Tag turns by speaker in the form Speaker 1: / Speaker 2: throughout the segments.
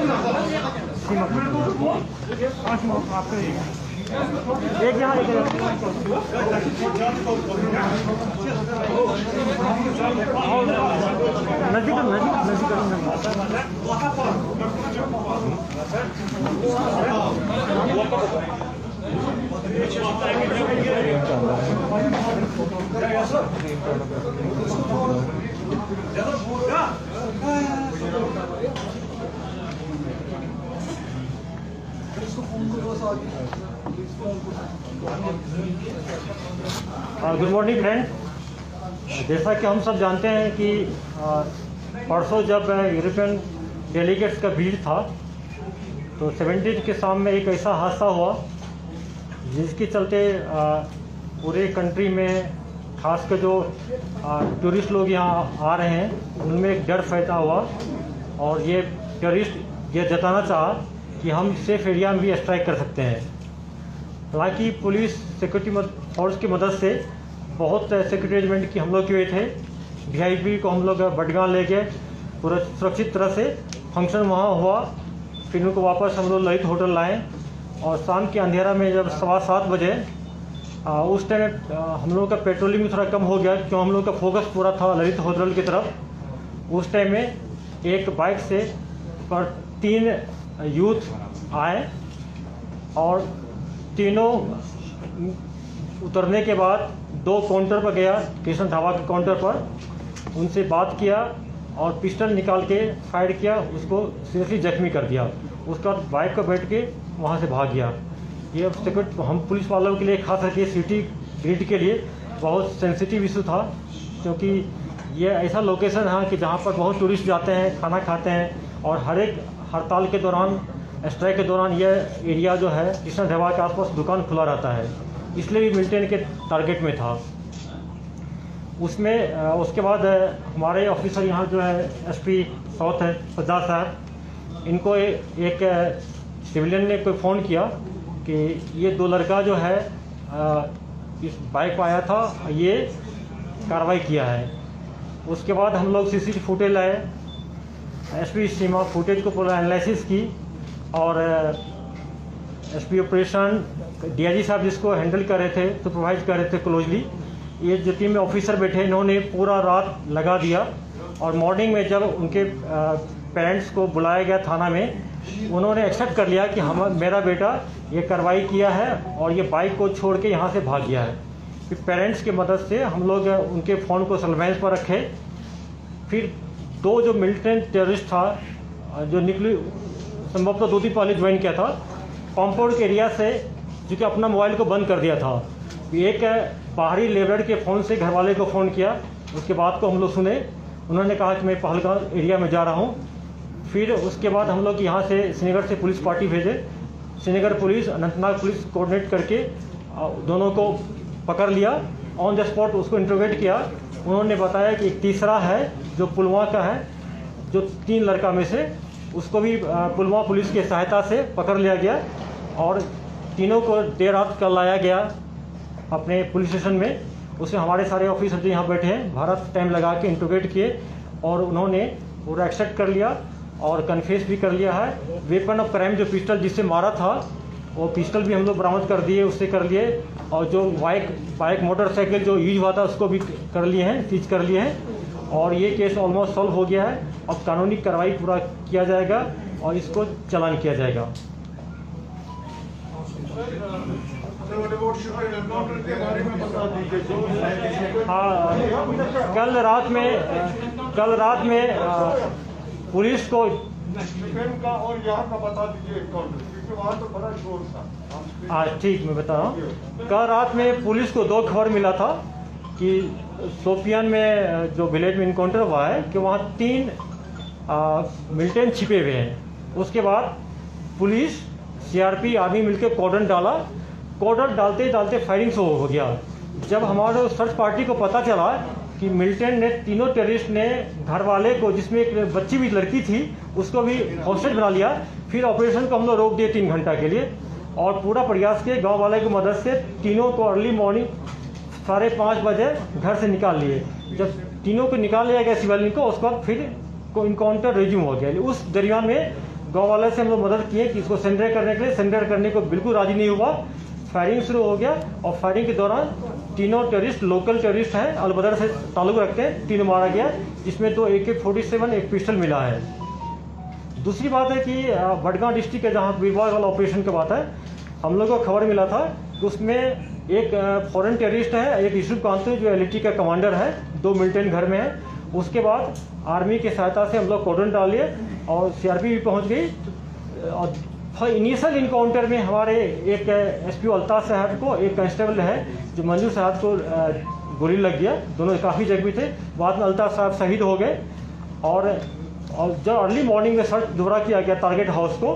Speaker 1: एक यहाँ एक नजदीक नजदीक गुड मॉर्निंग फ्रेंड। जैसा कि हम सब जानते हैं कि परसों जब यूरोपियन डेलीगेट्स का भीड़ था तो 17 के शाम में एक ऐसा हादसा हुआ जिसके चलते पूरे कंट्री में खासकर जो टूरिस्ट लोग यहाँ आ रहे हैं उनमें एक डर फैला हुआ और ये टूरिस्ट ये जताना चाहा कि हम सेफ एरिया में भी स्ट्राइक कर सकते हैं। हालांकि पुलिस सिक्योरिटी फोर्स की मदद से बहुत सिक्योरिटी अरेंजमेंट की हम लोग किए थे। वीआईपी को हम लोग बडगांव ले गए, पूरा सुरक्षित तरह से फंक्शन वहाँ हुआ। फिर उनको वापस हम लोग ललित होटल लाए और शाम के अंधेरा में जब 7:15 बजे उस टाइम हम लोग का पेट्रोलिंग भी थोड़ा कम हो गया क्यों हम लोग का फोकस पूरा था ललित होटल की तरफ। उस टाइम में एक बाइक से पर 3 यूथ आए और तीनों उतरने के बाद 2 काउंटर पर गया, कृष्ण ढाबा के काउंटर पर उनसे बात किया और पिस्टल निकाल के फायर किया, उसको सीरियसली जख्मी कर दिया। उसके बाद बाइक पर बैठ के वहाँ से भाग गया। ये सिक्योरिटी हम पुलिस वालों के लिए खास करके सिटी ग्रिड के लिए बहुत सेंसिटिव इशू था क्योंकि ये ऐसा लोकेशन है कि जहाँ पर बहुत टूरिस्ट जाते हैं, खाना खाते हैं और हर एक हड़ताल के दौरान स्ट्राइक के दौरान ये एरिया जो है कृष्ण ढाबा के आसपास दुकान खुला रहता है, इसलिए भी मिलिटेंट के टारगेट में था। उसमें उसके बाद हमारे ऑफिसर यहाँ जो है एसपी साउथ है सज्जाद साहब, इनको एक सिविलियन ने कोई फ़ोन किया कि ये 2 लड़का जो है इस बाइक पर आया था, ये कार्रवाई किया है। उसके बाद हम लोग सीसीटीवी फुटेज लाए, एसपी सीमा फुटेज को पूरा एनालिसिस की और एसपी ऑपरेशन डीआईजी साहब जिसको हैंडल कर रहे थे, सुपरवाइज कर रहे थे क्लोजली, ये जो टीम में ऑफिसर बैठे इन्होंने पूरा रात लगा दिया और मॉर्निंग में जब उनके पेरेंट्स को बुलाया गया थाना में, उन्होंने एक्सेप्ट कर लिया कि मेरा बेटा ये कार्रवाई किया है और ये बाइक को छोड़ के यहाँ से भाग गया है। फिर पेरेंट्स की मदद से हम लोग उनके फ़ोन को सर्वेलेंस पर रखे। फिर 2 जो मिलिटेंट टेररिस्ट था जो निकली संभवतः 2 दिन पहले ज्वाइन किया था कॉम्पाउंड के एरिया से, जो कि अपना मोबाइल को बंद कर दिया था। एक बाहरी लेबर के फ़ोन से घर वाले को फ़ोन किया, उसके बाद को हम लोग सुने, उन्होंने कहा कि मैं पहलगाम एरिया में जा रहा हूँ। फिर उसके बाद हम लोग यहाँ से श्रीनगर से पुलिस पार्टी भेजे, Srinagar police Anantnag police coordinate करके दोनों को पकड़ लिया, ऑन द स्पॉट उसको इंटरोगेट किया। उन्होंने बताया कि एक तीसरा है जो पुलवामा का है, जो 3 लड़का में से, उसको भी पुलवामा पुलिस की सहायता से पकड़ लिया गया और तीनों को देर रात कल लाया गया अपने पुलिस स्टेशन में। उसमें हमारे सारे ऑफिसर जो यहाँ बैठे हैं भारत टाइम लगा के इंटरोगेट किए और उन्होंने पूरा एक्सेप्ट कर लिया और कन्फेस भी कर लिया है। वेपन ऑफ क्राइम जो पिस्टल जिससे मारा था वो पिस्टल भी हम लोग बरामद कर दिए, उससे कर लिए, और जो बाइक मोटरसाइकिल जो यूज हुआ था उसको भी कर लिए हैं, सीज कर लिए हैं और ये केस ऑलमोस्ट सॉल्व हो गया है। अब कानूनी कार्रवाई पूरा किया जाएगा और इसको चालान किया जाएगा। हाँ, कल रात में पुलिस को
Speaker 2: का और यहाँ का बता दीजिए क्योंकि वहाँ तो बड़ा शोर था।
Speaker 1: हाँ ठीक, मैं बता रहा हूँ। कल रात में पुलिस को 2 खबर मिला था कि शोपियान में जो विलेज में इनकाउंटर हुआ है कि वहाँ 3 मिलिटेंट छिपे हुए हैं। उसके बाद पुलिस सीआरपी आर्मी मिलकर कॉर्डन डाला, कॉर्डन डालते डालते फायरिंग शुरू हो गया। जब हमारे सर्च पार्टी को पता चला कि मिलिटेंट ने, तीनों टेररिस्ट ने घर वाले को, जिसमें एक बच्ची भी लड़की थी, उसको भी हॉस्टेज बना लिया। फिर ऑपरेशन को हम लोग रोक दिए 3 घंटा के लिए और पूरा प्रयास किए गांव वाले की मदद से तीनों को अर्ली मॉर्निंग 5:30 बजे घर से निकाल लिए। जब तीनों को निकाल लिया गया सिविलियन को, उसके बाद फिर को इनकाउंटर रिज्यूम हो गया। उस दरमियान में गांव वाले से हम लोग मदद किए कि इसको सरेंडर करने के लिए, सरेंडर करने को बिल्कुल राजी नहीं हुआ। फायरिंग शुरू हो गया और फायरिंग के दौरान तीनों टेररिस्ट लोकल टेररिस्ट हैं, अलबदर से ताल्लुक रखते हैं, तीनों मारा गया, जिसमें 2 AK-47 एक पिस्टल मिला है। दूसरी बात है कि बडगांव डिस्ट्रिक्ट के जहाँ बीरवाल वाला ऑपरेशन की बात है, हम लोग को खबर मिला था कि उसमें एक फॉरेन टेररिस्ट है, एक यूसुफ कांतु जो LAT का कमांडर है, 2 मिलिटेंट घर में है। उसके बाद आर्मी की सहायता से हम लोग कॉर्डन डाल लिए और CRP भी पहुँच गई। और इनिशियल इनकाउंटर में हमारे एक SP अल्ताफ साहब को, एक कांस्टेबल है जो मंजू साहब को गोली लग गया, दोनों काफ़ी जख्मी थे। बाद में अल्ताफ साहब शहीद हो गए। और जब अर्ली मॉर्निंग में सर्च दोबारा किया गया टारगेट हाउस को,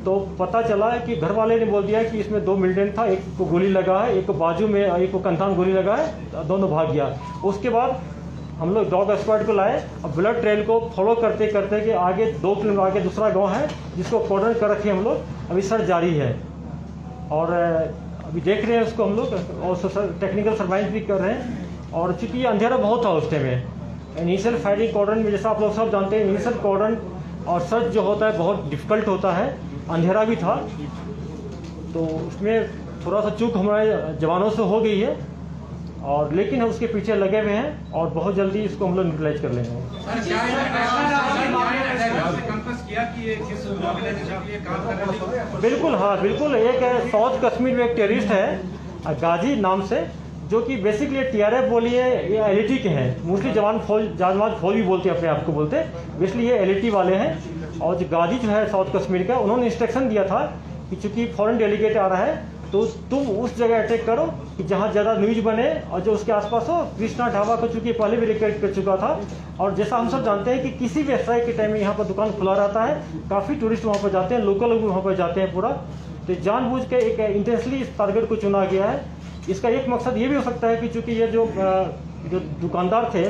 Speaker 1: तो पता चला है कि घर वाले ने बोल दिया कि इसमें 2 मिलिटेंट था, एक को गोली लगा है, एक को बाजू में, एक को कंधा में गोली लगा है, दोनों भाग गया। उसके बाद हम लोग डॉग स्क्वाड को लाए और ब्लड ट्रेल को फॉलो करते करते कि आगे 2 किलोमीटर आगे दूसरा गांव है जिसको कॉर्डन कर रखे हम लोग, अभी सर्च जारी है। और अभी देख रहे हैं उसको हम लोग, और टेक्निकल सर्वाइलेंस भी कर रहे हैं। और चूँकि ये अंधेरा बहुत था उस टाइम में, इनिशियल फायरिंग कॉर्डन में, जैसा आप लोग सब जानते हैं, इनिशियल कॉर्डन और सर्च जो होता है बहुत डिफिकल्ट होता है, अंधेरा भी था, तो उसमें थोड़ा सा चूक हमारे जवानों से हो गई है। और लेकिन हम उसके पीछे लगे हुए हैं और बहुत जल्दी इसको हम लोग न्यूट्रलाइज कर लेंगे। बिल्कुल, हाँ बिल्कुल। एक साउथ कश्मीर में एक टेररिस्ट है गाजी नाम से, जो कि बेसिकली TRF बोलिए ये LAT के हैं, मोस्टली जामात फौज भी बोलते हैं, अपने आप को बोलते हैं, बेसिकली ये LAT वाले हैं। और जो गाजी जो है साउथ कश्मीर का, उन्होंने इंस्ट्रक्शन दिया था कि चूंकि फॉरेन डेलीगेट आ रहा है तो तुम उस जगह अटैक करो कि जहाँ ज़्यादा न्यूज बने और जो उसके आसपास हो। कृष्णा ढाबा को चूंकि पहले भी रिकॉर्ड कर चुका था, और जैसा हम सब जानते हैं कि किसी भी स्ट्राइक के टाइम में यहाँ पर दुकान खुला रहता है, काफ़ी टूरिस्ट वहाँ पर जाते हैं, लोकल लोग भी वहाँ पर जाते हैं पूरा। तो जानबूझ के एक इंटेंसली इस टारगेट को चुना गया है। इसका एक मकसद ये भी हो सकता है कि चूँकि ये जो दुकानदार थे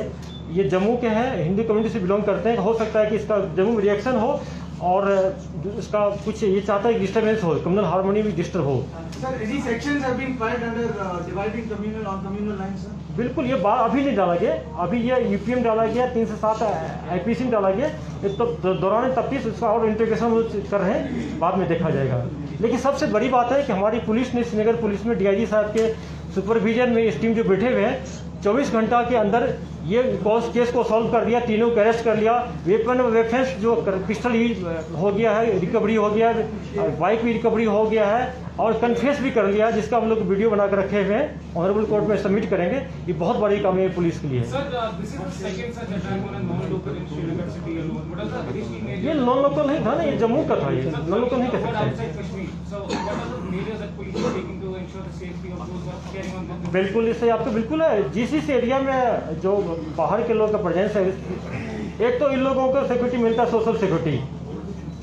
Speaker 1: ये जम्मू के हैं, हिंदू कम्युनिटी से बिलोंग करते हैं, हो सकता है कि इसका जम्मू में रिएक्शन हो और इसका कुछ ये चाहता है कि डिस्टर्बेंस हो, कम्युनल हार्मोनी भी डिस्टर्ब हो। बिल्कुल, ये बात अभी नहीं डाला गया, अभी ये UPM डाला गया, 3 से 7 IPC में डाला गया। तो दौरान तफ्तीश उसका और इंटीग्रेशन कर रहे हैं, बाद में देखा जाएगा। लेकिन सबसे बड़ी बात है कि हमारी पुलिस ने, श्रीनगर पुलिस में DIG साहब के सुपरविजन में इस टीम जो बैठे हुए हैं, 24 घंटा के अंदर ये केस को सॉल्व कर दिया, तीनों को अरेस्ट कर लिया। वेपन्स जो पिस्टल हो गया है, रिकवरी हो गया, बाइक भी रिकवरी हो गया है, और कन्फेस भी कर लिया, जिसका हम लोग वीडियो बनाकर रखे हुए हैं, ऑनरेबल कोर्ट में सबमिट करेंगे। ये बहुत बड़ी कामयाबी पुलिस के लिए है। ये नॉन लोकल नहीं था ना, ये जम्मू का था, ये नॉन लोकल नहीं कह सकते। बिल्कुल, इससे आपको बिल्कुल है, जिस एरिया में जो बाहर के लोगों का प्रेजेंस है, एक तो इन लोगों को सिक्योरिटी मिलता है, सोशल सिक्योरिटी।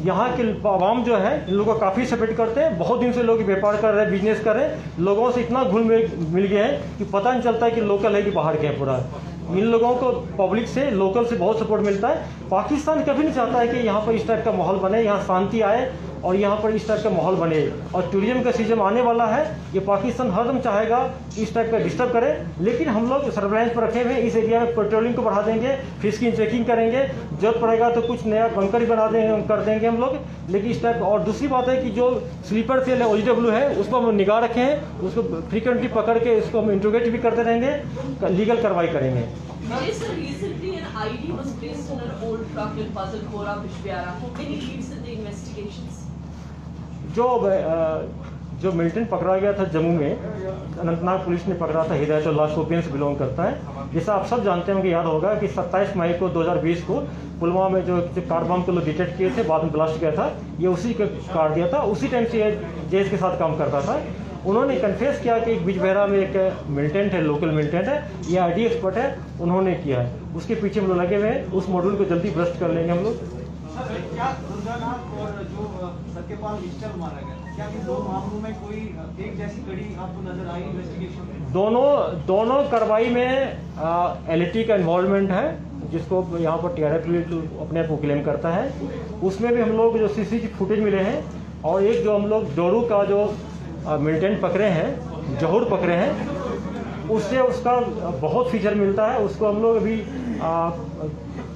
Speaker 1: यहाँ के आवाम जो है इन लोगों को काफ़ी सपोर्ट करते हैं, बहुत दिन से लोग व्यापार कर रहे हैं, बिजनेस कर रहे हैं, लोगों से इतना घुल मिल गया है कि पता नहीं चलता है कि लोकल है कि बाहर के है। पूरा इन लोगों को पब्लिक से, लोकल से बहुत सपोर्ट मिलता है। पाकिस्तान कभी नहीं चाहता है कि यहाँ पर इस टाइप का माहौल बने, यहाँ शांति आए और यहाँ पर इस टाइप का माहौल बने। और टूरिज्म का सीजन आने वाला है, ये पाकिस्तान हरदम चाहेगा इस टाइप का डिस्टर्ब करे, लेकिन हम लोग सर्वेलेंस पर रखे हुए इस एरिया में पेट्रोलिंग को बढ़ा देंगे, फिश की चेकिंग करेंगे, जरूरत पड़ेगा तो कुछ नया बंकर ही बना देंगे, कर देंगे हम लोग। लेकिन इस टाइप, और दूसरी बात है कि जो स्लीपर सेल है OGW है, उस पर हम निगाह रखे हैं, उसको फ्रीक्वेंटली पकड़ के इसको हम इंट्रोगेट भी करते रहेंगे, लीगल कार्रवाई करेंगे।
Speaker 3: Recently, an ID was placed in an old truck in Fazilpura, Bishbiara. Any leads in the investigations?
Speaker 1: जो मिलिटेंट पकड़ा गया था जम्मू में, अनंतनाग पुलिस ने पकड़ा था, हिदायतुल्लाह शोपियन से बिलोंग करता है। जैसा आप सब जानते होंगे, याद होगा कि 27 मई को 2020 को पुलवामा में जो कार बम को लोग डिटेक्ट किए थे, बाद में ब्लास्ट किया था, ये उसी का कार दिया था। उसी टाइम से ये जेस के साथ काम करता था। उन्होंने कन्फेस किया कि बिजबेहरा में एक मिलिटेंट है, लोकल मिलिटेंट है, ये ID एक्सपर्ट है, उन्होंने किया है। उसके पीछे हम लोग लगे हुए हैं, उस मॉड्यूल को जल्दी ब्रस्ट कर लेंगे हम लोग।
Speaker 4: क्या रुद्रनाथ और जो सत्यपाल मिस्टर मारा गया, क्या इन दो मामलों में कोई एक जैसी कड़ी आपको नजर आई इन्वेस्टिगेशन में?
Speaker 1: दोनों कार्रवाई में LAT का इन्वॉल्वमेंट है, जिसको यहाँ पर TRF अपने आप को क्लेम करता है। उसमें भी हम लोग जो CCTV फुटेज मिले हैं, और एक जो हम लोग डोरू का जो मिलिटेंट पकड़े हैं, जहूर पकड़े हैं, उससे उसका बहुत फीचर मिलता है। उसको हम लोग अभी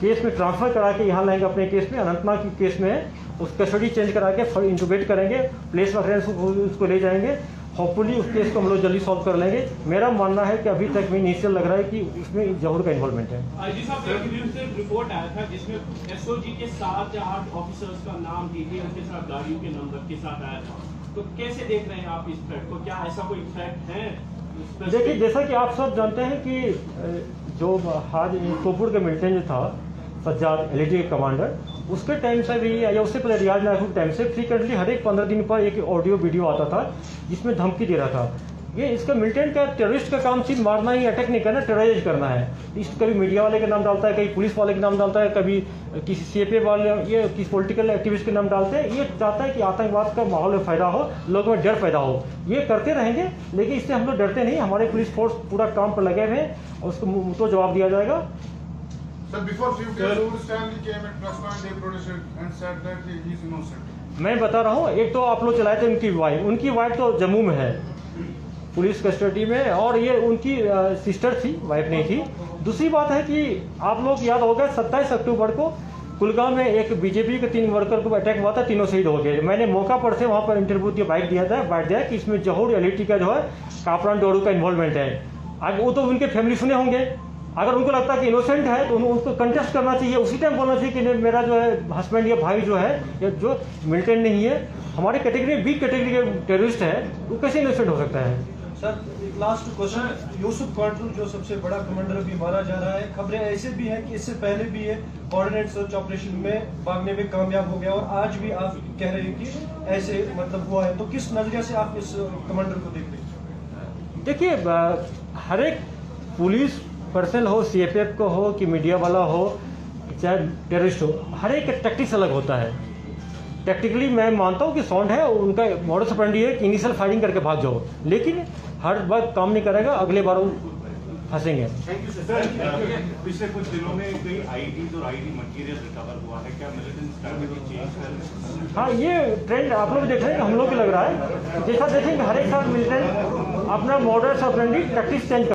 Speaker 1: केस में ट्रांसफ़र करा के यहाँ लाएंगे अपने केस में, अनंतनाग के केस में है, उस कस्टडी चेंज करा के फिर इंटूबेट करेंगे, प्लेस ऑफ रेफरेंस उसको ले जाएंगे। होपफुली उस केस को हम लोग जल्दी सॉल्व कर लेंगे। मेरा मानना है कि अभी तक में इनिशियल लग रहा है कि उसमें जहूर का इन्वॉल्वमेंट है।
Speaker 5: आईजी साहब, एक न्यूज़ से रिपोर्ट आया था जिसमें एसओजी के 7 या 8 ऑफिसर्स का नाम दी थी, उनके साथ गाड़ियों के नंबर के साथ आया था। तो कैसे देख रहे हैं आप इस थ्रेट को? क्या ऐसा कोई थ्रेट है?
Speaker 1: देखिए, जैसा कि आप सब जानते हैं कि जो आज सोपुर के मिलिटेंट जो था सज्जाद एलईडी के कमांडर, उसके टाइम से भी या उससे पहले रियाज नायक के टाइम से फ्रीक्वेंटली हर एक 15 दिन पर एक ऑडियो वीडियो आता था जिसमें धमकी दे रहा था। ये इसका मिलिटेंट का टेररिस्ट का काम सिर्फ मारना ही, अटैक नहीं करना, टेरराइज करना है। इस कभी मीडिया वाले के नाम डालता है, कभी पुलिस वाले के नाम डालता है, कभी किसी सीएपीएफ वाले, ये किसी पॉलिटिकल एक्टिविस्ट के नाम डालते हैं। ये चाहता है कि आतंकवाद का माहौल में फायदा हो, लोगों में डर पैदा हो। ये करते रहेंगे, लेकिन इससे हम लोग डरते नहीं। हमारे पुलिस फोर्स पूरा काम पर लगे हुए हैं और उसको मुंह तो जवाब दिया जाएगा।
Speaker 2: Sir, before few days, Uhuru Stanley came at press conference, they protested and said that he is innocent.
Speaker 1: मैं बता रहा हूँ, एक तो आप लोग चलाए थे उनकी वाइफ तो जम्मू में है पुलिस कस्टडी में, और ये उनकी सिस्टर थी, वाइफ नहीं थी। दूसरी बात है कि आप लोग याद होगा 27 अक्टूबर को कुलगांव में एक बीजेपी के 3 वर्कर को अटैक हुआ था, तीनों शहीद हो गए। मैंने मौका पर से वहाँ पर इंटरव्यू दिया, बाइट दिया कि इसमें जहूर एलईटी का जो है कापरान डोरू का इन्वॉल्वमेंट है। आगे वो तो उनके फैमिली सुने होंगे, अगर उनको लगता है कि इनोसेंट है तो उनको कंटेस्ट करना चाहिए, उसी टाइम बोलना चाहिए कि मेरा जो है हस्बैंड या भाई जो है या जो मिलिटेंट नहीं है, हमारे कैटेगरी बी कैटेगरी के टेररिस्ट है, वो कैसे इनोसेंट हो सकता है?
Speaker 6: सर, एक लास्ट क्वेश्चन, यूसुफ क्वार्टर जो सबसे बड़ा कमांडर अभी मारा जा रहा है, खबरें ऐसे भी हैं कि इससे पहले भी ये कोऑर्डिनेट सर्च ऑपरेशन में भागने में कामयाब हो गया और आज भी आप कह रहे हैं कि ऐसे मतलब हुआ है, तो किस नजरिए से आप इस कमांडर को देख रहे हैं?
Speaker 1: देखिए, हर एक पुलिस पर्सनल हो, सीएपीएफ को हो कि मीडिया वाला हो चाहे टेररिस्ट हो, हर एक टैक्टिक्स अलग होता है। टैक्टिकली मैं मानता हूँ कि साउंड है, उनका मॉडस ऑपरेंडी है कि इनिशियल फायरिंग करके भाग जाओ, लेकिन हर बार काम नहीं करेगा, अगले बार वो फंसेंगे।
Speaker 7: पिछले कुछ दिनों में कई आईडीज और आईडी मटेरियल रिकवर हुआ है, क्या मिलिटेंट स्ट्रैटेजी चेंज कर?
Speaker 1: हाँ, ये ट्रेंड आप लोग देख रहे हैं, हम लोग को लग रहा है। जैसा देखेंगे हर एक साल मिलिटेंट अपना मॉडस ऑपरेंडी टैक्टिक्स चेंज